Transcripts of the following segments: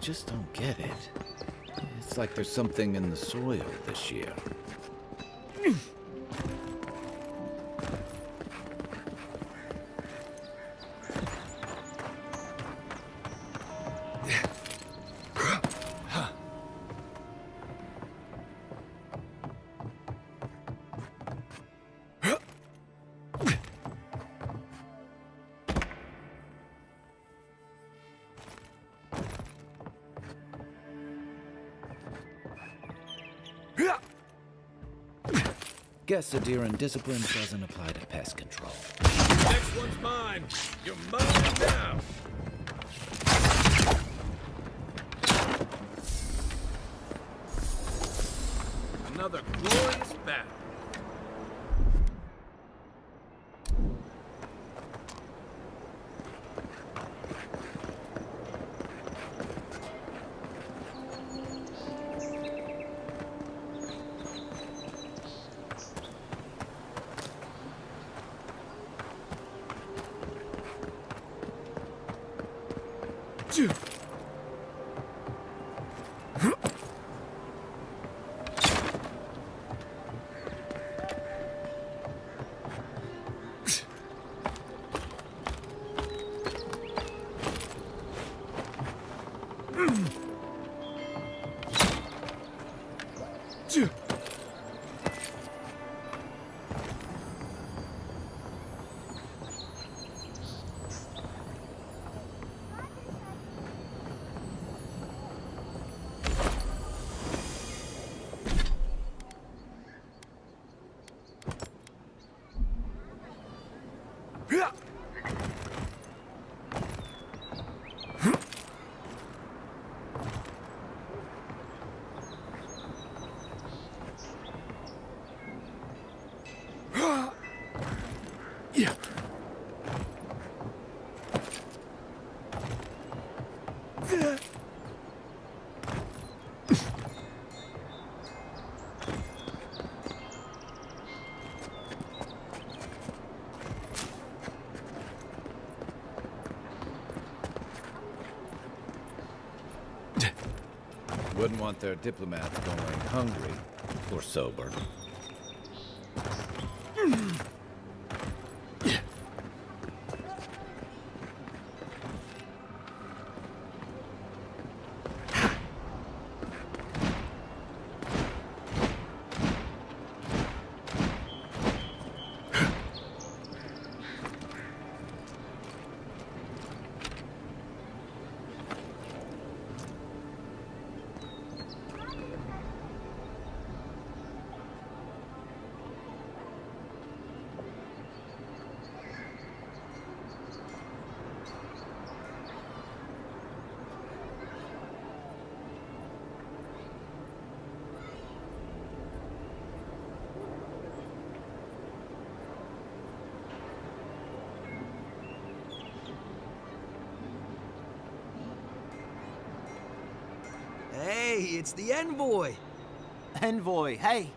just don't get it. It's like there's something in the soil this year. Guess adherent discipline doesn't apply to pest control. Next one's mine. You're mine now. Another glorious battle. Wouldn't want their diplomats going hungry or sober. Hey, it's the envoy! Envoy, hey!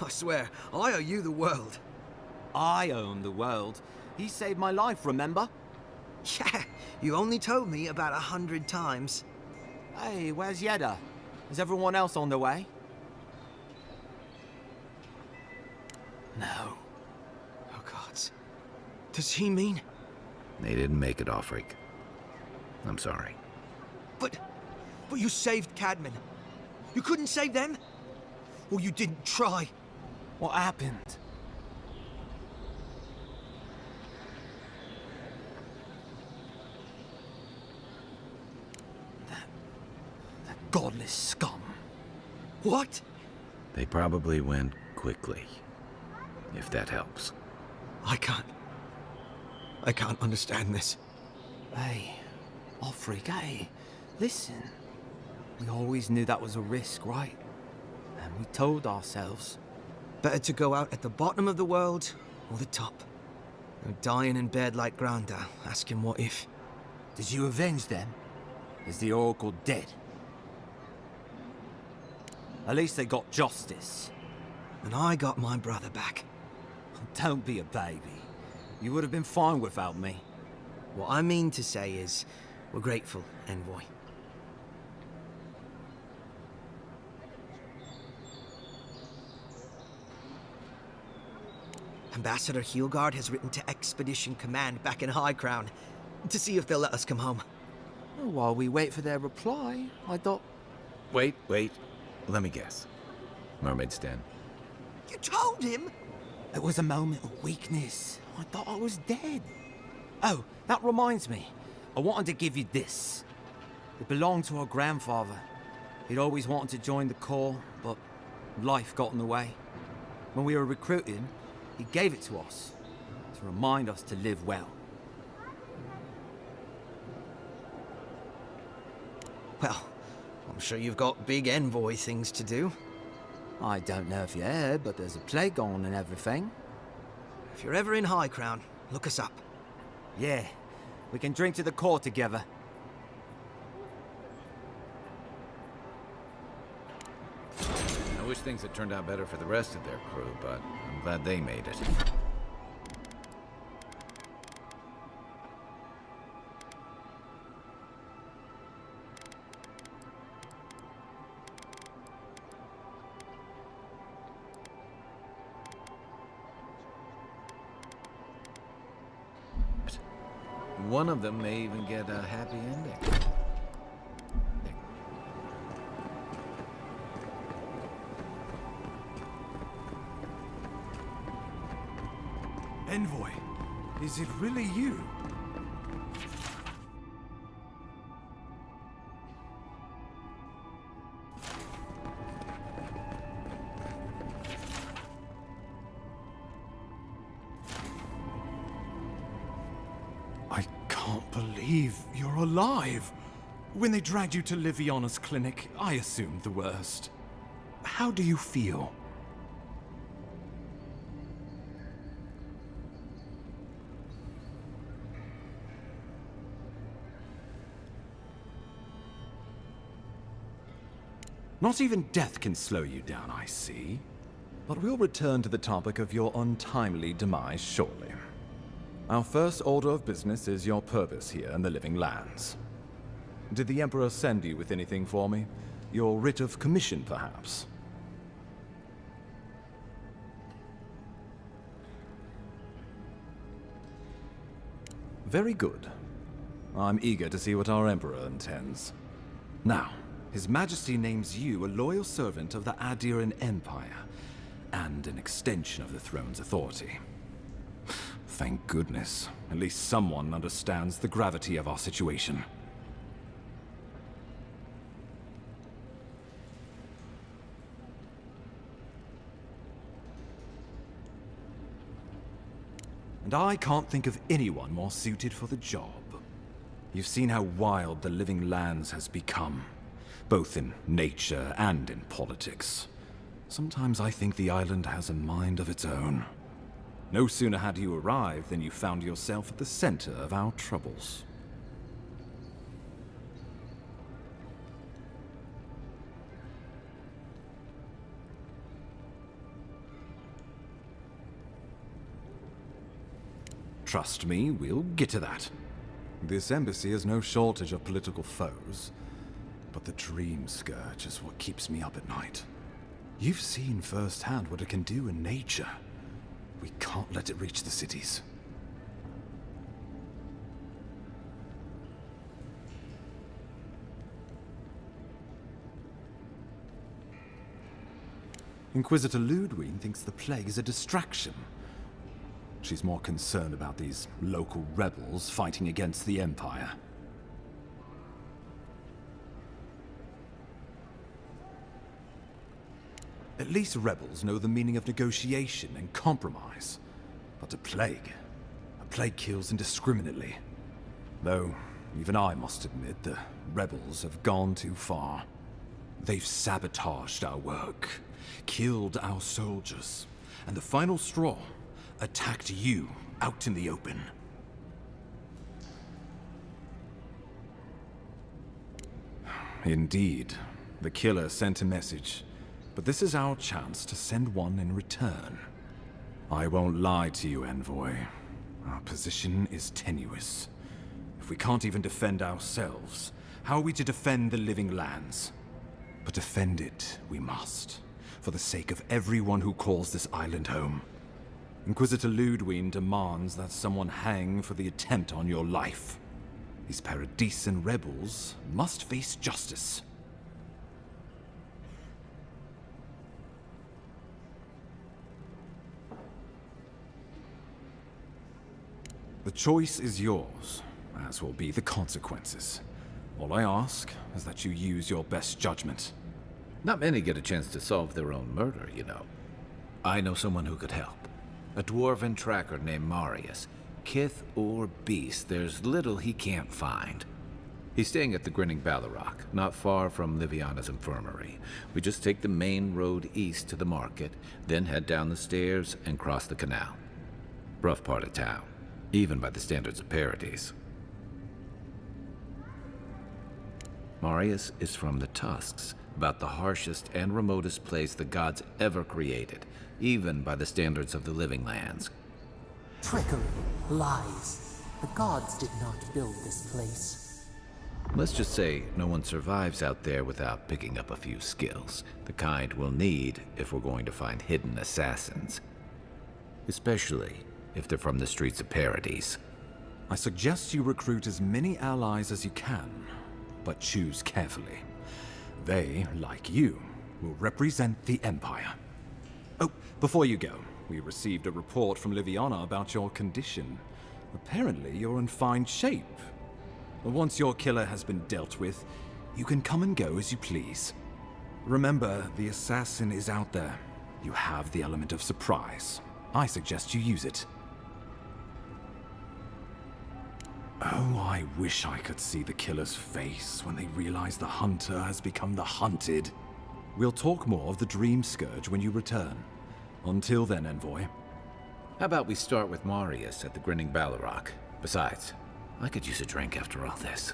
I swear, I owe you the world. I own the world. He saved my life, remember? Yeah, you only told me about 100 times. Hey, where's Yeda? Is everyone else on their way? No. Oh, gods. Does he mean... They didn't make it, Offric. I'm sorry. But you saved Cadman. You couldn't save them? Or you didn't try? What happened? That godless scum. What? They probably went quickly, if that helps. I can't understand this. Hey, Offric, hey, listen. We always knew that was a risk, right? And we told ourselves. Better to go out at the bottom of the world or the top. No dying in bed like Granda, asking what if. Did you avenge them? Is the Oracle dead? At least they got justice. And I got my brother back. Don't be a baby. You would have been fine without me. What I mean to say is, we're grateful, Envoy. Ambassador Heelgard has written to Expedition Command back in High Crown to see if they'll let us come home. Well, while we wait for their reply, I thought... Wait. Let me guess. Mermaid Stan. You told him? It was a moment of weakness. I thought I was dead. Oh, that reminds me. I wanted to give you this. It belonged to our grandfather. He'd always wanted to join the Corps, but life got in the way. When we were recruiting, he gave it to us to remind us to live well. Well, I'm sure you've got big envoy things to do. I don't know if you heard, but there's a plague on and everything. If you're ever in High Crown, look us up. Yeah, we can drink to the Corps together. I wish things had turned out better for the rest of their crew, but I'm glad they made it. One of them may even get a happy ending. Envoy, is it really you? I can't believe you're alive. When they dragged you to Liviana's clinic, I assumed the worst. How do you feel? Not even death can slow you down, I see. But we'll return to the topic of your untimely demise shortly. Our first order of business is your purpose here in the Living Lands. Did the Emperor send you with anything for me? Your writ of commission, perhaps? Very good. I'm eager to see what our Emperor intends. Now, His Majesty names you a loyal servant of the Adiran Empire, and an extension of the throne's authority. Thank goodness. At least someone understands the gravity of our situation. And I can't think of anyone more suited for the job. You've seen how wild the Living Lands has become, both in nature and in politics. Sometimes I think the island has a mind of its own. No sooner had you arrived than you found yourself at the center of our troubles. Trust me, we'll get to that. This embassy has no shortage of political foes, but the Dream Scourge is what keeps me up at night. You've seen firsthand what it can do in nature. We can't let it reach the cities. Inquisitor Ludwig thinks the plague is a distraction. She's more concerned about these local rebels fighting against the Empire. At least rebels know the meaning of negotiation and compromise. But a plague kills indiscriminately. Though, even I must admit, the rebels have gone too far. They've sabotaged our work, killed our soldiers, and the final straw, attacked you out in the open. Indeed, the killer sent a message, but this is our chance to send one in return. I won't lie to you, Envoy. Our position is tenuous. If we can't even defend ourselves, how are we to defend the Living Lands? But defend it we must, for the sake of everyone who calls this island home. Inquisitor Ludwine demands that someone hang for the attempt on your life. These Paradisen rebels must face justice. The choice is yours, as will be the consequences. All I ask is that you use your best judgment. Not many get a chance to solve their own murder, you know. I know someone who could help. A dwarven tracker named Marius. Kith or beast, there's little he can't find. He's staying at the Grinning Ballarrock, not far from Liviana's infirmary. We just take the main road east to the market, then head down the stairs and cross the canal. Rough part of town, even by the standards of Paradise. Marius is from the Tusks, about the harshest and remotest place the gods ever created, even by the standards of the Living Lands. Trickery, lies. The gods did not build this place. Let's just say no one survives out there without picking up a few skills, the kind we'll need if we're going to find hidden assassins. Especially if they're from the streets of Paradise. I suggest you recruit as many allies as you can, but choose carefully. They, like you, will represent the Empire. Oh, before you go, we received a report from Liviana about your condition. Apparently, you're in fine shape. Once your killer has been dealt with, you can come and go as you please. Remember, the assassin is out there. You have the element of surprise. I suggest you use it. Oh, I wish I could see the killer's face when they realize the hunter has become the hunted. We'll talk more of the Dream Scourge when you return. Until then, Envoy. How about we start with Marius at the Grinning Ballarrock? Besides, I could use a drink after all this.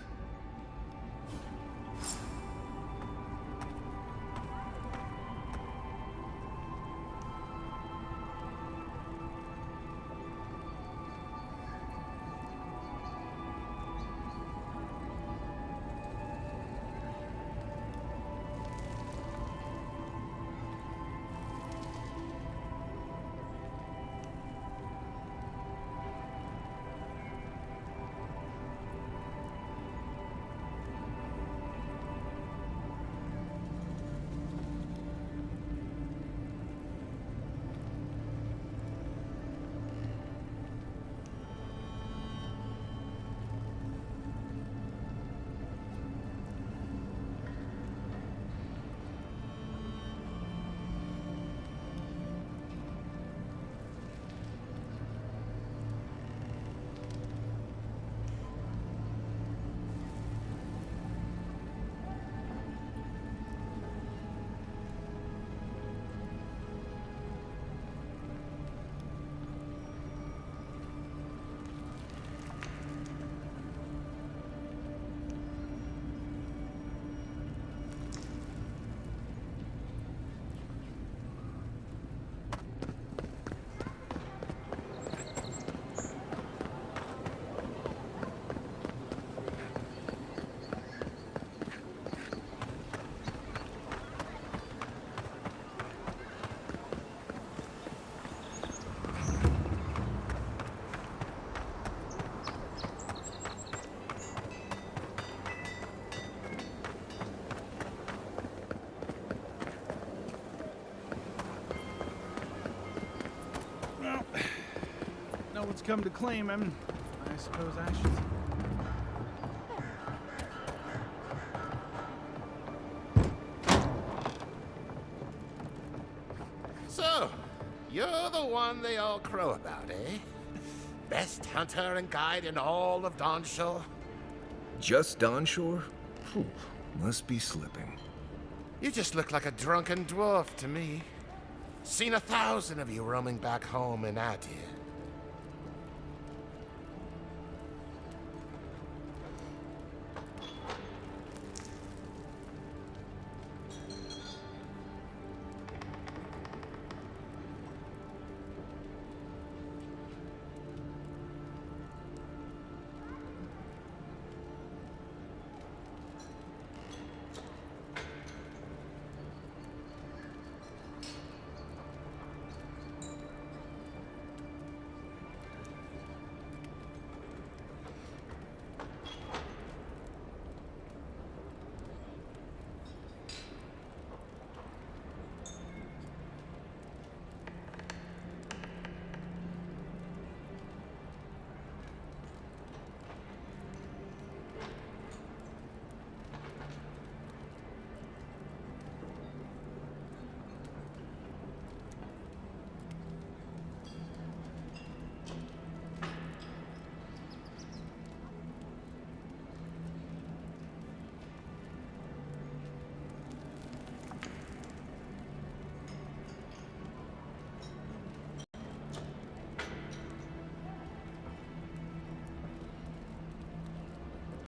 No one's come to claim him. I suppose I should. So, you're the one they all crow about, eh? Best hunter and guide in all of Dawnshore? Just Dawnshore? Phew, must be slipping. You just look like a drunken dwarf to me. Seen 1,000 of you roaming back home in Adir.